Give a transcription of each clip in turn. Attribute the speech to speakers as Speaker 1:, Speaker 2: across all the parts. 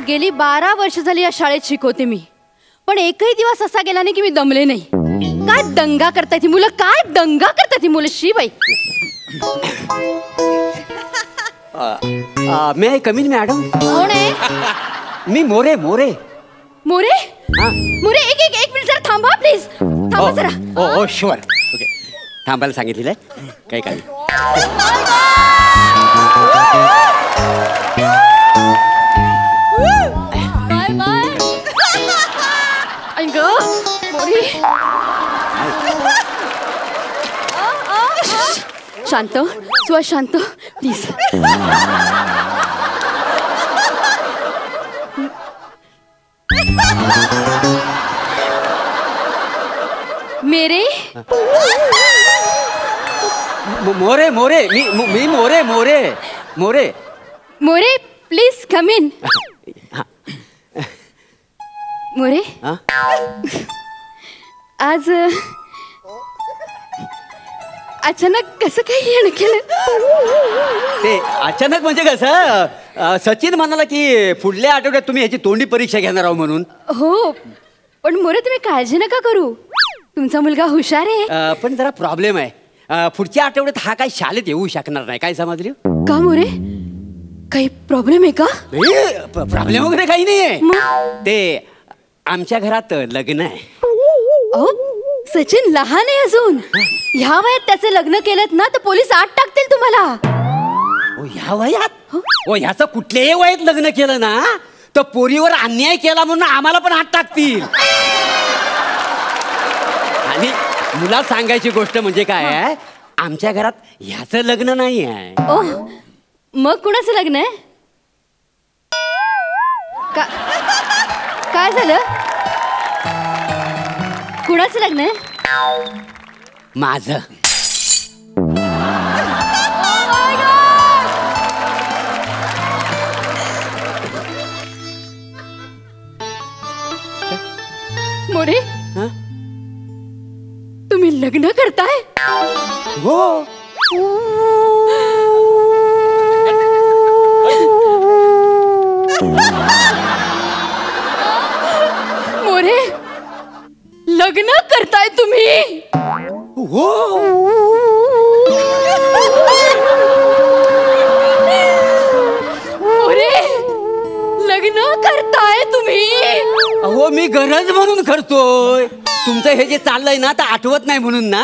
Speaker 1: गेली 12 वर्ष झाली या शाळेत शिकवते मी, पण एकही दिवस असा गेला नाही की मी दमले नाही. काय दंगा करताय ती मुलं, काय दंगा करताय ती मुलं. शी बाई.
Speaker 2: मे आय कम इन मॅडम?
Speaker 1: कोण आहे?
Speaker 2: मी मोरे. मोरे
Speaker 1: मोरे एक मिनिट जरा थांबा प्लीज. थांबा जरा.
Speaker 2: ओ शुअर. ओके, थांबायला सांगितलेलं आहे. काही
Speaker 1: शांत शांत प्लीज. मेरे
Speaker 2: मोरे मी More
Speaker 1: please come in. More आज अचानक कसं काही येणं केलं?
Speaker 2: ते अचानक म्हणजे कसं, सचिन म्हणाला की पुढल्या आठवड्यात तुम्ही ह्याची तोंडी परीक्षा घेणार आहो म्हणून.
Speaker 1: हो, पण मोरे तुम्ही काळजी नका करू, तुमचा मुलगा हुशार आहे.
Speaker 2: पण जरा प्रॉब्लेम आहे. पुढच्या आठवड्यात हा काही शाळेत येऊ शकणार नाही. काय समजली?
Speaker 1: का मोरे, काही प्रॉब्लेम आहे का?
Speaker 2: प्रॉब्लेम वगैरे काही नाहीये. ते आमच्या घरात लग्न आहे.
Speaker 1: सचिन लहान आहे अजून. ह्या वयात त्याचे लग्न केलं ना तर पोलीस आत टाकतील तुम्हाला.
Speaker 2: ह्या वयात? ह्याचं कुठल्याही वयात लग्न केलं ना तर पोरीवर अन्याय केला म्हणून आम्हाला पण आत टाकतील. आणि मुला सांगायची गोष्ट म्हणजे काय आहे, आमच्या घरात ह्याचं लग्न नाही आहे.
Speaker 1: मग कुणाचं लग्न आहे? काय झालं? कुणाचं लग्न आहे?
Speaker 2: माझं.
Speaker 1: मोरे, तुम्ही लग्न करताय?
Speaker 2: हो.
Speaker 1: मोरे, लग्न करताय तुम्ही?
Speaker 2: हो.
Speaker 1: मोरे, लग्न करताय तुम्ही?
Speaker 2: अहो, मी गरज म्हणून करतोय. तुमचं हे जे चाललंय ना तर आठवत नाही म्हणून ना,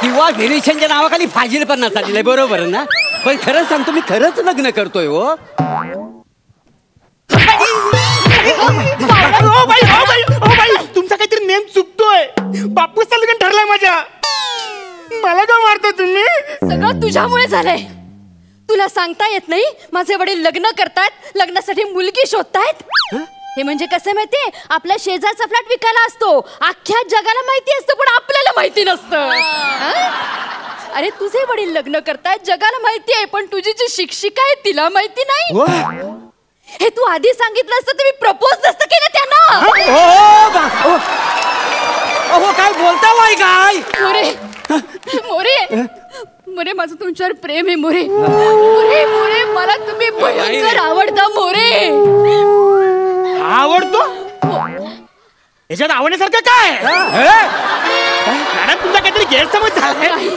Speaker 2: किंवा व्हेरिएशनच्या नावाखाली फाजील पण नसायला. बरोबर ना? पण खरंच सांगतो, मी खरंच लग्न करतोय. हो,
Speaker 3: तुमचा काहीतरी नेम चुकतोय. बापूचा लग्न ठरलाय माझ्या. मला का मारता तुम्ही?
Speaker 1: सगळं तुझ्यामुळे झालंय. तुला सांगता येत नाही माझे वडील लग्न करतायत, लग्नासाठी मुलगी शोधतायत. हे म्हणजे कसं माहितीये, आपल्या शेजारचा फ्लॅट विकायला असतो, अख्ख्या जगाला माहिती असतं पण आपल्याला माहिती नसतं. अरे तुझे वडील लग्न करतायत, जगाला माहिती आहे, पण तुझी जी शिक्षिका आहे तिला माहिती नाही. हे तू आधी सांगितलं असतं तर मी प्रपोज नसतं केलं त्यांना.
Speaker 2: काय बोलता वाय काय?
Speaker 1: मोरे मोरे मोरे, माझं तुमच्यावर प्रेम आहे मोरे. मोरे मोरे, मला तुम्ही भयंकर आवडता मोरे.
Speaker 3: आवडतो? याच्यात आवडण्यासारखं काय? मॅडम, तुमचा काहीतरी गैरसमज झालाय.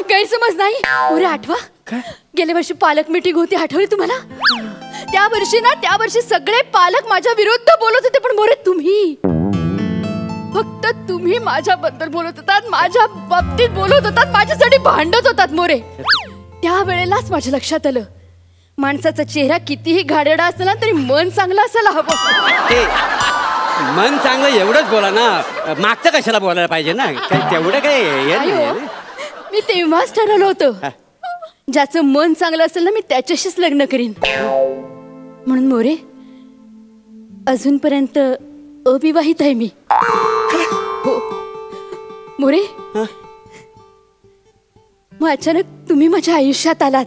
Speaker 1: गैरसमज नाही मोरे. आठवा, गेल्या वर्षी पालक मीटिंग होती, आठवली तुम्हाला? त्या वर्षी सगळे पालक माझ्या विरुद्ध बोलत होते, पण मोरे तुम्ही, फक्त तुम्ही माझ्याबद्दल बोलत होतात, माझ्या बाबतीत बोलत होतात, माझ्यासाठी भांडत होतात मोरे. त्या वेळेलाच माझ्या लक्षात आलं, माणसाचा चेहरा कितीही घाणेरडा असला तरी मन चांगलं असायला हवं.
Speaker 2: ते मन चांगलं एवढंच बोला ना, मागचं कशाला बोलायला पाहिजे ना. तेवढं काय
Speaker 1: मी तेव्हाच ठरवलं होतं, ज्याचं मन चांगलं असेल ना मी त्याच्याशीच लग्न करीन. म्हणून मोरे, अजूनपर्यंत अविवाहित आहे मी. हो मोरे, मग अचानक तुम्ही माझ्या आयुष्यात आलात.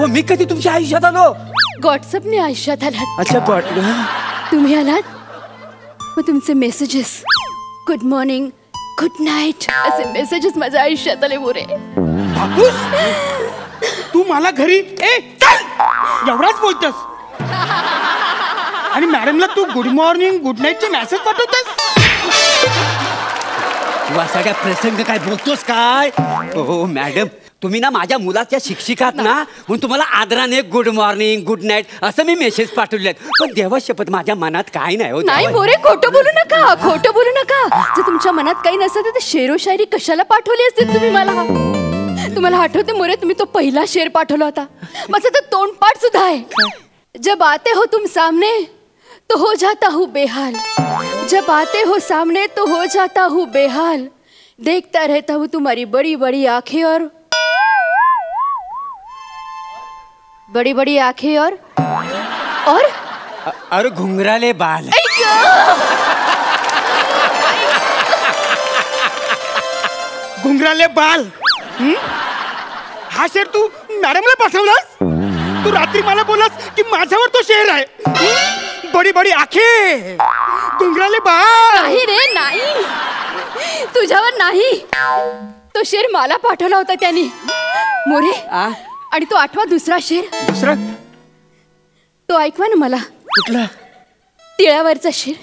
Speaker 2: मी कधी तुमच्या आयुष्यात आलो?
Speaker 1: व्हॉट्सअपने आयुष्यात आलात.
Speaker 2: अच्छा,
Speaker 1: तुम्ही आलात, मग तुमचे messages, good morning, good night असे मेसेजेस माझ्या आयुष्यात आले मोरे.
Speaker 3: बापूस तू मला घरी चल एवढाच बोलतस आणि मॅडमला तू गुड मॉर्निंग गुड नाईटचे मेसेज पाठवतस.
Speaker 2: तू असा काय प्रसंग काय बोलतोस काय? हो मॅडम, तुम्ही ना माझ्या मुलाच्या शिक्षिकात ना म्हणून तुम्हाला आदराने गुड मॉर्निंग गुड नाईट असं मी मेसेज पाठवले. पण देवा शपथ माझ्या मनात काय नाही हो.
Speaker 1: नाही मोरे, खोटं बोलू नका, खोटं बोलू नका. जर तुमच्या मनात काही नसतं तर शेरो शायरी कशाला पाठवली असते तुम्ही मला? तुम्हाला आठवते मोरे, तुम्ही तो पहिला शेर पाठवला होता, माझं तर तोंडपाठ सुद्धा आहे. जब आते हो तुम सामने तो हो जाता हूँ बेहाल, जब आते हो सामने तो हो जाता हूँ बेहाल, देखता रहता हूँ तुम्हारी बड़ी बड़ी आंखें और बड़ी बड़ी आंखें और
Speaker 2: घुंघराले बाल.
Speaker 3: घुंगराले बाल. हा शेर तू मॅडमला पाठवलास? तू रात्री मला बोलास की माझ्यावर तो शेर आहे. बडी बडी आखे घुंगराले बाल.
Speaker 1: नाही रे, नाही, तुझ्यावर नाही. तो शेर मला पाठवला होता त्यांनी मोरे. आणि तो आठवा दुसरा शेर.
Speaker 2: दुसरा
Speaker 1: तो ऐकवा ना मला.
Speaker 2: कुठला?
Speaker 1: तिळावरचा शेर.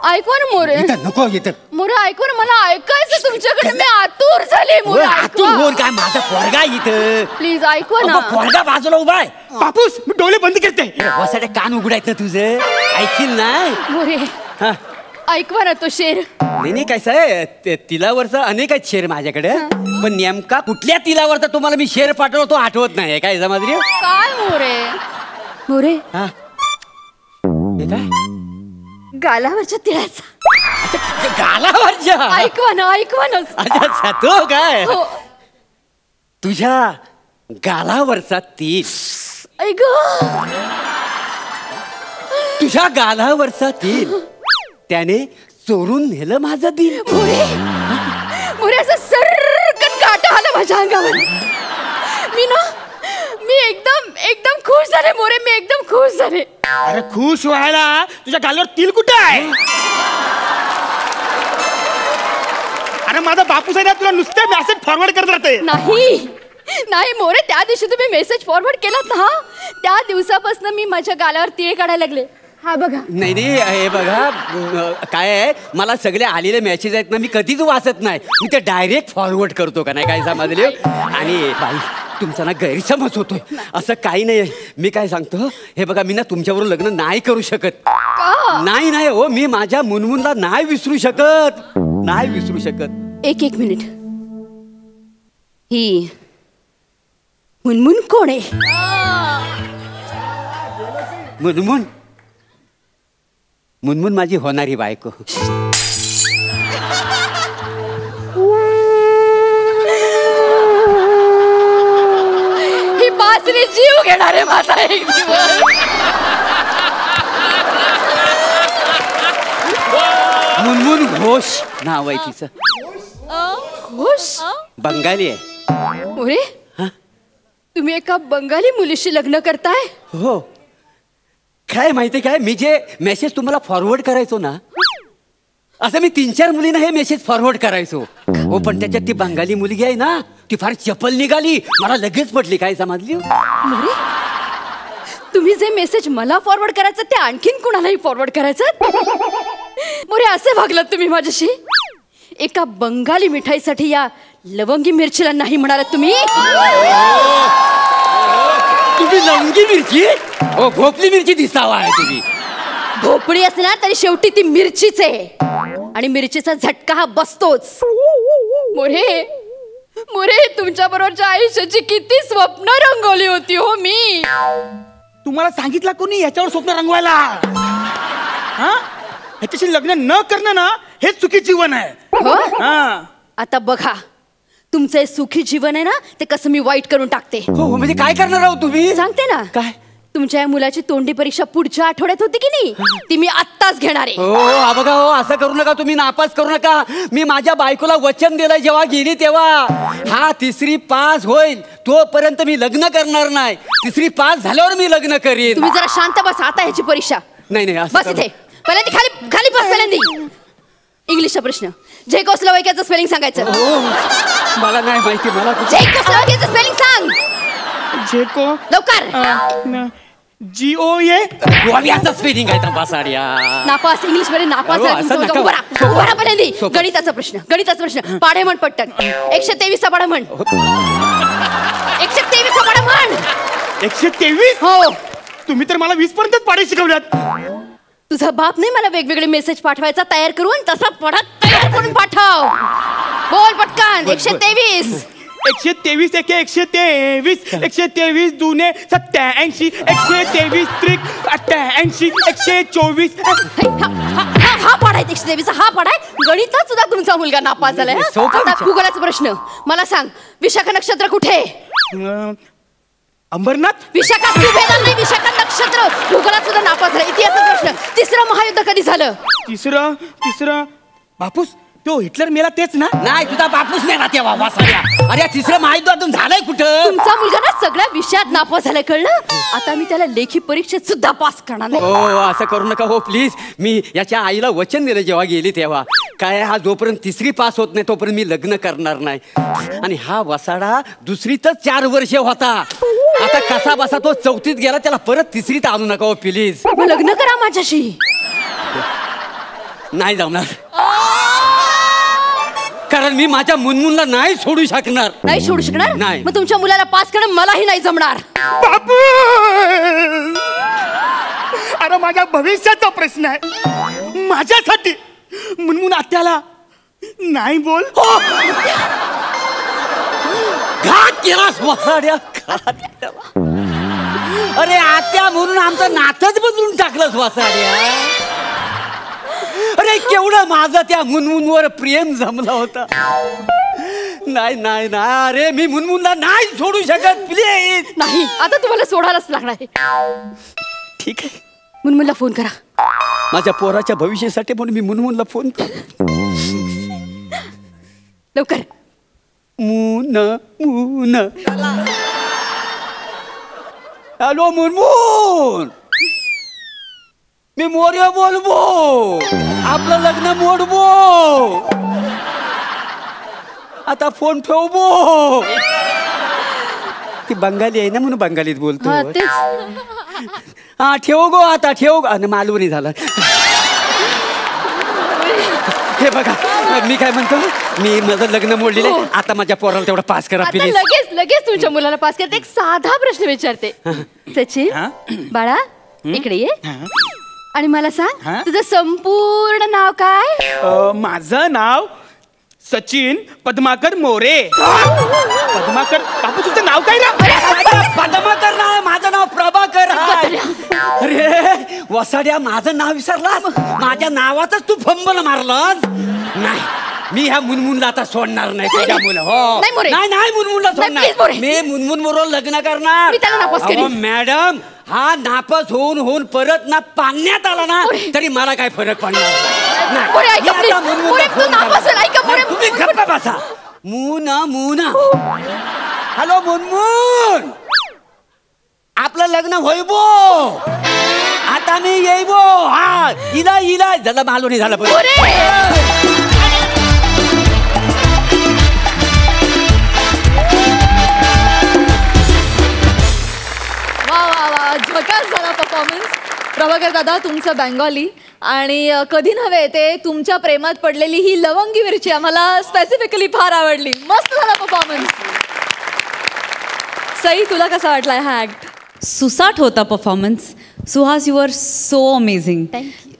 Speaker 1: ऐकवा ना मोरे.
Speaker 2: नको येत
Speaker 1: मोरे, ऐकवा ना, मला ऐकायचं तुमच्याकडे. मी आतुर झाले मोरे.
Speaker 2: काय माझा पोरगा इथं.
Speaker 1: प्लीज ऐकवा ना.
Speaker 2: पोरगा बाजूला उभा आहे.
Speaker 3: बापूस मी डोळे बंद करते.
Speaker 2: वसाडे कान उघडायचं तुझं. ऐकील नाही
Speaker 1: मोरे. ऐकवा ना तो शेर.
Speaker 2: नाही कसं आहे, तिलावरचा अनेक आहेत शेर माझ्याकडे, पण नेमका कुठल्या तिलावरचा तुम्हाला मी शेर पाठवलो तो आठवत नाही. काय समजली?
Speaker 1: काय मोरे? मोरे,
Speaker 2: हे काय?
Speaker 1: गालावरच्या तिळाचा.
Speaker 2: गालावरच्या?
Speaker 1: ऐकवा ना, ऐकवा ना.
Speaker 2: अच्छा, तो काय?
Speaker 1: हो.
Speaker 2: तुझ्या गालावरचा तीळ.
Speaker 1: ऐक,
Speaker 2: तुझ्या गालावरचा तीळ त्याने चोरून नेलं माझं दिल.
Speaker 1: मोरे, मोरे, असं सरकन काटा आला माझ्या अंगावर. मी एकदम एकदम खुश झाले मोरे. मी एकदम खुश झाले.
Speaker 3: अरे खुश व्हायला तुझ्या गालावर तिल कुठे आहे? अरे माझा बापूस आहे ना, तुला नुसते मेसेज फॉरवर्ड करत राहते.
Speaker 1: नाही नाही मोरे, त्या दिवशी तुम्ही मेसेज फॉरवर्ड केलात ना, त्या दिवसापासून मी माझ्या गालावर तिळ काढायला लागले. हा बघा.
Speaker 2: नाही नाही, हे बघा काय आहे, मला सगळे आलेले मेसेज आहेत ना, मी कधीच वाचत नाही. मी ते डायरेक्ट फॉरवर्ड करतो का नाही, काय समजले? आणि बाई तुमचा ना गैरसमज होतोय. असं काही नाही. मी काय सांगतो, हे बघा, मी ना तुमच्याबरोबर लग्न नाही करू शकत. नाही नाही हो, मी माझ्या मुनमुनला नाही विसरू शकत, नाही विसरू शकत.
Speaker 1: एक मिनिट. ही मुनमुन कोण आहे?
Speaker 2: मुनमुन? मुनमुन माझी होणारी बायको.
Speaker 1: ही बासरी जीव घेणार आहे माझा एक दिवस.
Speaker 2: मुनमुन घोष नाव आहे तिचं.
Speaker 1: घोष?
Speaker 2: बंगाली आहे.
Speaker 1: अरे, तुम्ही एका बंगाली मुलीशी लग्न करताय?
Speaker 2: हो. काय माहिती काय, मी जे मेसेज तुम्हाला फॉरवर्ड करायचो ना, असं मी 3-4 मुलींना हे मेसेज फॉरवर्ड करायचो. हो, पण त्याच्यात ती बंगाली मुलगी आहे ना, ती फार चपल निघाली. मला लगेच पटली. काय समजली?
Speaker 1: मोरे, तुम्ही जे मेसेज मला फॉरवर्ड करायचं ते आणखीन कुणालाही फॉरवर्ड करायचं? मोरे, असे वागलात तुम्ही माझ्याशी? एका बंगाली मिठाईसाठी या लवंगी मिरचीला नाही म्हणालात तुम्ही?
Speaker 2: तुम्ही लवंगी मिरची? हो, भोपली मिरची दिसावा आहे तुम्ही.
Speaker 1: भोपळी असणार तरी शेवटी ती मिरचीच आहे, आणि मिरचीचा झटका हा बसतोच. मोरे, मोरे, तुमच्या बरोबरच्या आयुष्याची किती स्वप्न रंगवली होती हो मी.
Speaker 3: तुम्हाला सांगितलं कोणी याच्यावर स्वप्न रंगवायला? हा, ह्याच्याशी लग्न न करणं ना, हे चुकी जीवन आहे.
Speaker 1: हो?
Speaker 3: हा,
Speaker 1: आता बघा, तुमचं सुखी जीवन आहे ना, ते कसं मी वाईट करून टाकते.
Speaker 2: हो, म्हणजे काय करणार आहोत तुम्ही?
Speaker 1: सांगते ना.
Speaker 2: काय?
Speaker 1: तुमच्या या मुलाची तोंडी परीक्षा पुढच्या आठवड्यात होती की नाही, ती मी आत्ताच घेणार आहे.
Speaker 2: हो, बघा, हो, असं करू नका तुम्ही, नापास करू नका. मी माझ्या बायकोला वचन दिलंय जेव्हा गेली तेव्हा, हा 3री पास होईल तोपर्यंत मी लग्न करणार नाही. 3री पास झाल्यावर मी लग्न करीन.
Speaker 1: तुम्ही जरा शांत बसा. आता ह्याची परीक्षा.
Speaker 2: नाही नाही,
Speaker 1: बस इथे. पहिल्यांदा खाली खाली बस. पहिल्यांदा इंग्लिशचा प्रश्न. झेकोस्लोवाकियाचं स्पेलिंग सांगायचं.
Speaker 2: मला नाही माहिती. मला
Speaker 1: झेकोस्लोवाकियाचं स्पेलिंग सांग.
Speaker 3: जेको
Speaker 1: लवकर.
Speaker 3: GOA.
Speaker 2: गोव्याचा स्पेलिंग आहे वासाड्या.
Speaker 1: नापास. इंग्लिश मध्ये नापास
Speaker 2: अहो,
Speaker 1: आहे
Speaker 2: असं
Speaker 1: तुमचं.
Speaker 2: नका.
Speaker 1: उभा राहा. उभा राहा पहिल्यांदी.
Speaker 2: सोपं.
Speaker 1: गणिताचा प्रश्न. पाढे म्हण पटकन. 123 पाढा म्हण. 123 पाढा म्हण.
Speaker 3: 123.
Speaker 1: हो.
Speaker 3: तुम्ही तर मला 20 पर्यंतच पाडे शिकवल्यात.
Speaker 1: तुझा बाप नाही मला वेगवेगळे मेसेज पाठवायचा तयार करून, तसा पढत तयार करून पाठव. बोल पटकन. 123.
Speaker 3: 123 एके 123. 123 दुने 87. 123 त्रिक 88. 124.
Speaker 1: हा पाढाय 123. हा पाढाय. गणितात सुद्धा तुमचा मुलगा नापास झालाय.
Speaker 2: सोपं
Speaker 1: आता
Speaker 2: विचार.
Speaker 1: भूगोलाचा प्रश्न. मला सांग, विशाखा नक्षत्र कुठे?
Speaker 3: अंबरनाथ.
Speaker 1: विशाखा सुभेदार नाही, विशाखा नक्षत्र. भूगोलात सुद्धा नापास झाला. इतिहासाचा प्रश्न. तिसरं महायुद्ध कधी झालं?
Speaker 3: तिसरं बापूस तो हिटलर मेला तेच ना.
Speaker 2: नाही, तुझा बापूस नाही ना तेव्हा वासाड्या. अरे तिसरं महायुद्धातून झालंय कुठं?
Speaker 1: तुमचा मुलगा ना सगळ्या विषयात नापास झालाय, कळलं? आता मी त्याला लेखी परीक्षेत सुद्धा पास करणार नाही.
Speaker 2: हो, असं करू नका हो प्लीज. मी याच्या आईला वचन दिलं जेव्हा गेली तेव्हा, काय हा जोपर्यंत तिसरी पास होत नाही तोपर्यंत मी लग्न करणार नाही. आणि हा वसाडा दुसरीतच 4 वर्ष होता. आता कसा बसा तो 4थीत गेला, त्याला परत तिसरीत आणू नका हो प्लीज.
Speaker 1: मग लग्न करा माझ्याशी.
Speaker 2: नाही जमणार, कारण मी माझ्या मुनमुनला नाही सोडू शकणार.
Speaker 1: नाही सोडू शकणार?
Speaker 2: नाही.
Speaker 1: मग तुमच्या मुलाला पास करणं मलाही नाही जमणार.
Speaker 3: बापू, अरे माझ्या भविष्याचा प्रश्न आहे. माझ्यासाठी मुनमुन आत्याला नाही बोल.
Speaker 2: घात केलास वसाड्या, घात केला. अरे आत्या म्हणून आमचं नातच बदलून टाकलंस वसाड्या. अरे केवढं माझं त्या मुनमुनवर प्रेम जमला होता. नाही नाही नाही, अरे मी मुनमुनला नाही सोडू शकत प्लीज.
Speaker 1: नाही, आता तुम्हाला सोडायलाच लागणार आहे.
Speaker 2: ठीक आहे,
Speaker 1: मुनमुनला फोन करा.
Speaker 2: माझ्या पोराच्या भविष्यासाठी म्हणून मी मुनमुनला फोन करतो.
Speaker 1: लवकर.
Speaker 2: मुन मुन. हॅलो मुनमुन, मी मोर्य बोलबो. आपलं लग्न मोडबो. आता फोन ठेवबो. ती बंगाली आहे ना म्हणून बंगालीत बोलतो.
Speaker 1: हा, तेच.
Speaker 2: हा ठेव गो, आता ठेव गो. आणि मालवणी झाला. हे बघा, मी काय म्हणतो, मी माझं लग्न मोडलेलं आहे. आता माझ्या पोराला तेवढा पास करा
Speaker 1: आता
Speaker 2: प्लीज.
Speaker 1: लगेच तुमच्या मुलाला पास करते. एक साधा प्रश्न विचारते. सचिन बाळा, इकडे ये आणि मला सांग, तुझं संपूर्ण नाव काय?
Speaker 3: माझं नाव सचिन पद्माकर मोरे. पद्माकर. बापू तुझं नाव काय ना?
Speaker 2: पद्माकर नाव, माझं नाव प्रभाकर आहे. अरे वसाड्या, माझं नाव विसरलास? माझ्या नावातच तू फंबल मारलास. नाही, मी ह्या मुनमुनला आता सोडणार नाही. तुझ्या मुलं हो नाही मुनमुनला सोडणार. मी मुनमुन बरोबर लग्न करणार.
Speaker 1: मी त्याला नापास करीन.
Speaker 2: अहो, मॅडम, हा नापास होऊन परत ना पाण्यात आला ना तरी मला काय फरक पडणार नाही.
Speaker 1: मोरे, ऐका
Speaker 2: मी
Speaker 1: please.
Speaker 2: आता मुनमुनला
Speaker 1: मोरे, तू
Speaker 2: फोन
Speaker 1: नापास
Speaker 2: करणार.
Speaker 1: आहे. ऐका मोरे.
Speaker 2: तुम्ही गप्प बसा. मुना मुना. हॅलो मुनमुन, आपलं लग्न होईबो. आता मी येईबो. हा इला झालं, मालवणी झालं.
Speaker 4: झकास झाला परफॉर्मन्स. प्रभाकर दादा, तुमचं बेंगॉली आणि कधी नव्हे ते तुमच्या प्रेमात पडलेली ही लवंगी मिरची आम्हाला स्पेसिफिकली फार आवडली. मस्त झाला परफॉर्मन्स. सई, तुला कसा वाटला हा ऍक्ट?
Speaker 5: सुसाट होता performance. Suhas, you are so amazing.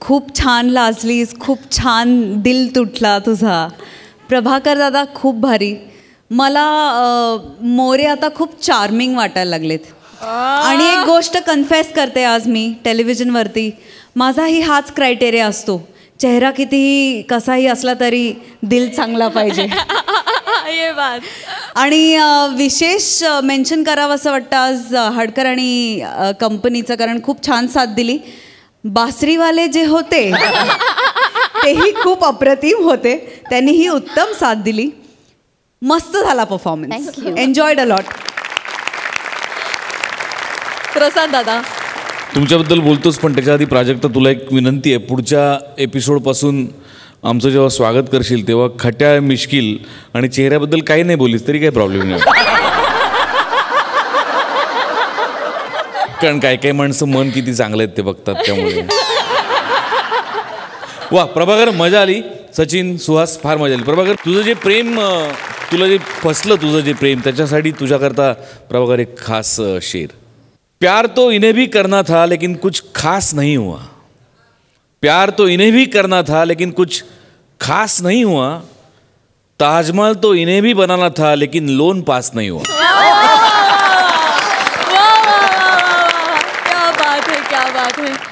Speaker 5: खूप छान लाजलीस, खूप छान दिल तुटला तुझा. प्रभाकर दादा खूप भारी. मला मोरे आता खूप चार्मिंग वाटायला लागलेत. आणि एक गोष्ट कन्फेस करते आज मी टेलिव्हिजनवरती, माझाही हाच क्रायटेरिया असतो. चेहरा कितीही कसाही असला तरी दिल चांगला पाहिजे.
Speaker 4: ये बात.
Speaker 5: आणि विशेष मेन्शन करावं असं वाटतं आज हडकर आणि कंपनीचं, कारण खूप छान साथ दिली. बासरीवाले जे होते तेही खूप अप्रतिम होते, त्यांनीही उत्तम साथ दिली. मस्त झाला performance. Enjoyed a lot.
Speaker 4: Prasad दादा,
Speaker 6: तुमच्याबद्दल बोलतोच पण त्याच्या आधी प्राजक्ता, तुला एक विनंती आहे. पुढच्या एपिसोडपासून आमचं जेव्हा स्वागत करशील तेव्हा खट्या मिश्किल आणि चेहऱ्याबद्दल काही नाही बोलीस तरी काही प्रॉब्लेम नाही. कारण काही काही माणसं मन किती चांगलं आहेत ते बघतात त्यामुळे. वा प्रभाकर, मजा आली. सचिन, सुहास, फार मजा आली. प्रभाकर, तुझं जे प्रेम, तुला जे फसलं तुझं जे प्रेम, त्याच्यासाठी तुझ्याकरता प्रभाकर एक खास शेर. प्यार तो इन्हें भी करना था लेकिन कुछ खास नहीं हुआ. प्यार तो इन्हें भी करना था लेकिन कुछ खास नहीं हुआ. ताजमहल तो इन्हें भी बनाना था लेकिन लोन पास नहीं हुआ.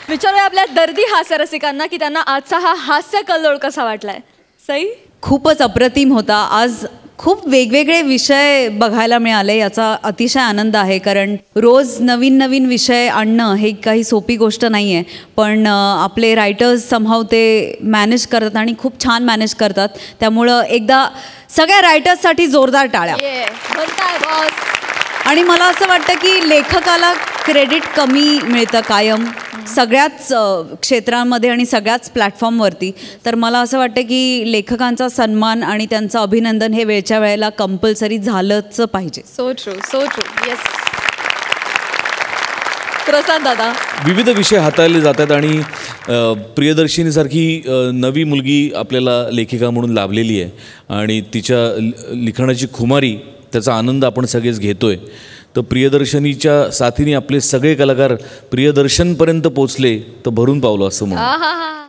Speaker 4: विचारूया आपल्या दर्दी हास्य रसिकांना की त्यांना आजचा हा हास्य कल्लोळ कसा वाटलाय. सई?
Speaker 5: खूपच अप्रतिम होता. आज खूप वेगवेगळे विषय बघायला मिळाले, याचा अतिशय आनंद आहे. कारण रोज नवीन नवीन विषय आणणं हे काही सोपी गोष्ट नाही आहे. पण आपले रायटर्स समहाव ते मॅनेज करतात आणि खूप छान मॅनेज करतात. त्यामुळं एकदा सगळ्या रायटर्ससाठी जोरदार टाळ्या.
Speaker 4: म्हणताय बॉस.
Speaker 5: आणि मला असं वाटतं की लेखकाला क्रेडिट कमी मिळतं कायम सगळ्याच क्षेत्रांमध्ये आणि सगळ्याच प्लॅटफॉर्मवरती. तर मला असं वाटतं की लेखकांचा सन्मान आणि त्यांचं अभिनंदन हे वेळच्या वेळेला कंपल्सरी झालंच पाहिजे.
Speaker 4: So true, so true. Yes. Prasad दादा,
Speaker 6: विविध विषय हाताळले जातात आणि प्रियदर्शिनीसारखी नवी मुलगी आपल्याला लेखिका म्हणून लाभलेली आहे आणि तिच्या लिखाणाची खुमारी, त्याचा आनंद आपण सगळेच घेतोय. तर प्रियदर्शनीच्या साथीने आपले सगळे कलाकार प्रियदर्शनपर्यंत पोचले तर भरून पावलं असं म्हणून.